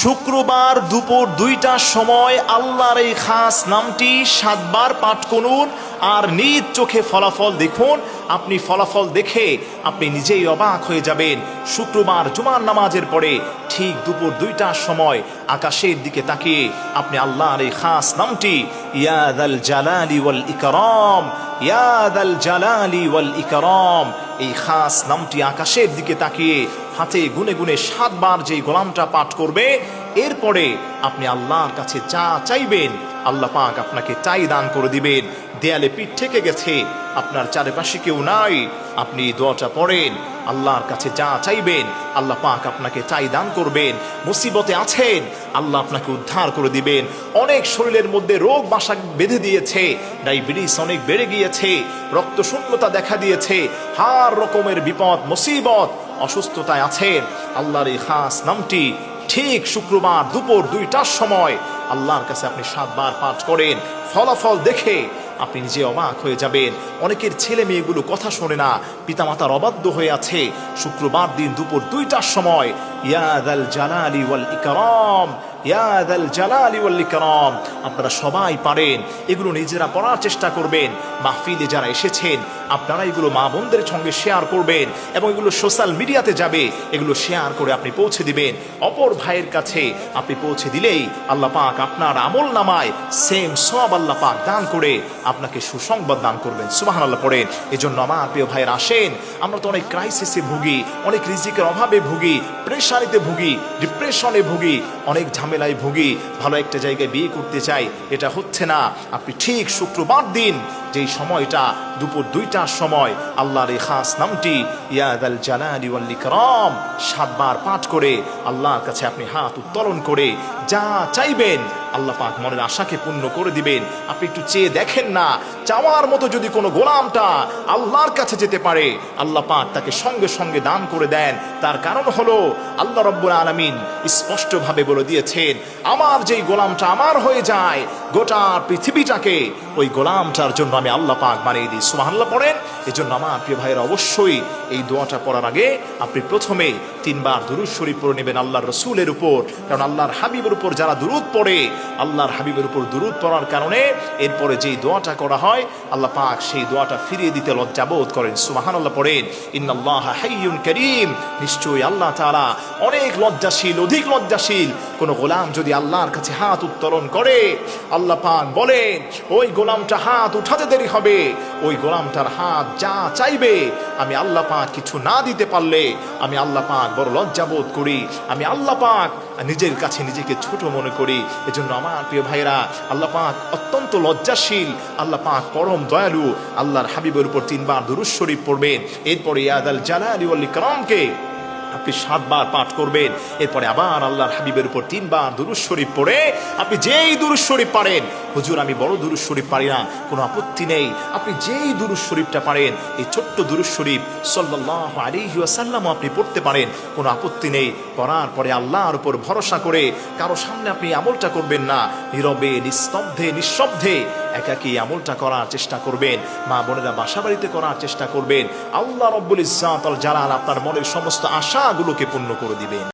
শুক্রবার দুপুর 2টার সময় আল্লাহর এই খাস নামটি 7 বার পাঠ করুন আর নিজ চোখে ফলাফল দেখুন। আপনি ফলাফল দেখে আপনি নিজেই অবাক হয়ে যাবেন। শুক্রবার জুমার নামাজের পরে ঠিক দুপুর 2টার সময় আকাশের দিকে তাকিয়ে আপনি আল্লাহর এই খাস নামটি ইয়া যাল জালালি ওয়াল ইকরাম, ইয়া যাল জালালি ওয়াল ইকরাম, এই খাস নামটি আকাশের দিকে তাকিয়ে হাতে গুনে গুনে 7 বার যেই গোলামটা পাঠ করবে, এরপরে আপনি আল্লাহর কাছে যা চাইবেন আল্লাহ পাক আপনাকে তাই দান করে দিবেন। দেয়ালে পিঠ ঠেকে গেছে, আপনার চারিপাশে কেউ নাই, আপনি দোয়াটা পড়েন, আল্লাহর কাছে যা চাইবেন আল্লাহ পাক আপনাকে তাই দান করবেন। মুসিবতে আছেন, আল্লাহ আপনাকে উদ্ধার করে দিবেন। অনেক শরীরের মধ্যে রোগ বাসা বেঁধে দিয়েছে, ডায়াবেটিস অনেক বেড়ে গিয়েছে, রক্তশূন্যতা দেখা দিয়েছে, হার রকমের বিপদ মুসিবত অসুস্থতায় আছেন, আল্লাহর এই খাস নামটি ঠিক শুক্রবার দুপুর 2টার সময় আল্লাহর কাছে আপনি 7 বার পাঠ করেন, ফলাফল দেখে আপনি নিজে অবাক হয়ে যাবেন। অনেকের ছেলে মেয়েগুলো কথা শোনে না, পিতামাতার অবাধ্য হয়ে আছে। শুক্রবার দিন দুপুর 2টার সময় ইয়া যাল জালালি ওয়াল ইকরাম, ইয়া যাল জালালি ওয়াল ইকরাম, আপনারা সবাই পারেন, এগুলো নিজেরা পড়ার চেষ্টা করবেন। মাহফিলে যারা এসেছেন আপনারা এগুলো মা বোনদের সঙ্গে শেয়ার করবেন এবং এগুলো সোশ্যাল মিডিয়াতে যাবে, এগুলো শেয়ার করে আপনি পৌঁছে দিবেন। অপর ভাইয়ের কাছে আপনি পৌঁছে দিলেই আল্লাহ পাক আপনার আমল নামায় সেম সওয়াব আল্লাহ পাক দান করে আপনাকে সুসংবাদ দান করবেন। সুবহানাল্লাহ পড়েন। এজন্য আমার প্রিয় ভাইয়েরা আসেন, আমরা তো অনেক ক্রাইসিসে ভুগি, অনেক রিজিকের অভাবে ভুগি, প্রেশারিতে ভুগি, ডিপ্রেশনে ভুগি, অনেক ঝামেলায় ভুগি, ভালো একটা জায়গায় বিয়ে করতে চাই, এটা হচ্ছে না। আপনি ঠিক শুক্রবার দিন যেই সময়টা দুপুর 2টার সময় আল্লাহর এই খাস নামটি ইয়া যাল জালালি ওয়াল ইকরাম 7 বার পাঠ করে আল্লাহর কাছে আপনি হাত উত্তোলন করে যা চাইবেন আল্লাহ পাক মনের আশাকে পূর্ণ করে দিবেন। আপনি একটু চেয়ে দেখেন না, চাওয়ার মতো যদি কোনো গোলামটা আল্লাহর কাছে যেতে পারে আল্লাহ পাক তাকে সঙ্গে সঙ্গে দান করে দেন। তার কারণ হলো আল্লাহ রাব্বুল আলামিন স্পষ্টভাবে বলে দিয়েছেন, আমার যেই গোলামটা আমার হয়ে যায় গোটা পৃথিবীটাকে ওই গোলামটার জন্য আমি আল্লাহ পাক বানিয়ে দিই। সুবহানাল্লাহ পড়েন। এজন্য আমার প্রিয় ভাইয়েরা অবশ্যই এই দোয়াটা পড়ার আগে আপনি প্রথমে 3 বার দুরূদ শরীফ পড়ে নেবেন আল্লাহর রাসূলের উপর। কারণ আল্লাহর হাবিবের উপর যারা দুরূদ পড়ে, আল্লাহর হাবিবের উপর দুরূদ পড়ার কারণে এরপরে যেই দোয়াটা করা হয় আল্লাহ পাক সেই দোয়াটা ফিরিয়ে দিতে লজ্জাবোধ করেন। সুবহানাল্লাহ পড়েন। ইন্নাল্লাহা হাইয়ুন কারীম, নিশ্চয়ই আল্লাহ তাআলা অনেক লজ্জাশীল, অধিক লজ্জাশীল। কোন গোলাম যদি আল্লাহর কাছে হাত উত্তোলন করে আল্লাহ পাক বলেন ওই গোলামটা হাত উঠাতে দেরি হবে, ওই গোলামটার হাত যা চাইবে আমি আল্লাহ পাক কিছু না দিতে পারলে আমি আল্লাহ পাক বড় লজ্জাবোধ করি, আমি আল্লাহ পাক নিজের কাছে নিজেকে ছোট মনে করি। এজন্য আমার প্রিয় ভাইরা আল্লাহ পাক অত্যন্ত লজ্জাশীল, আল্লাহ পাক পরম দয়ালু। আল্লাহর হাবিবের উপর 3 বার দুরূদ শরীফ পড়বেন, এরপরে ইয়া যাল জালালি ওয়াল ইকরামকে আপনি 7 বার পাঠ করবেন। এরপরে আবার আল্লাহর হাবিবের উপর 3 বার দুরূদ শরীফ পড়ে আপনি যেই দুরূদ শরীফ পারেন, হুজুর আমি বড় দুরূদ শরীফ পারি না, কোনো আপত্তি নেই, আপনি যেই দুরূদ শরীফটা পারেন এই ছোট্ট দুরূদ শরীফ সাল্লাল্লাহু আলাইহি ওয়াসাল্লাম আপনি পড়তে পারেন, কোনো আপত্তি নেই। পড়ার পরে আল্লাহর উপর ভরসা করে কারো সামনে আপনি আমলটা করবেন না, নীরবে নিস্তব্ধে নিঃশব্দে একাকী আমলটা করার চেষ্টা করবেন। মা বোনেরা বাসা বাড়িতে করার চেষ্টা করবেন। আল্লাহ রব্বুল ইজ্জাত ওয়াল জালাল আপনার মনের সমস্ত আশাগুলোকে পূর্ণ করে দিবেন।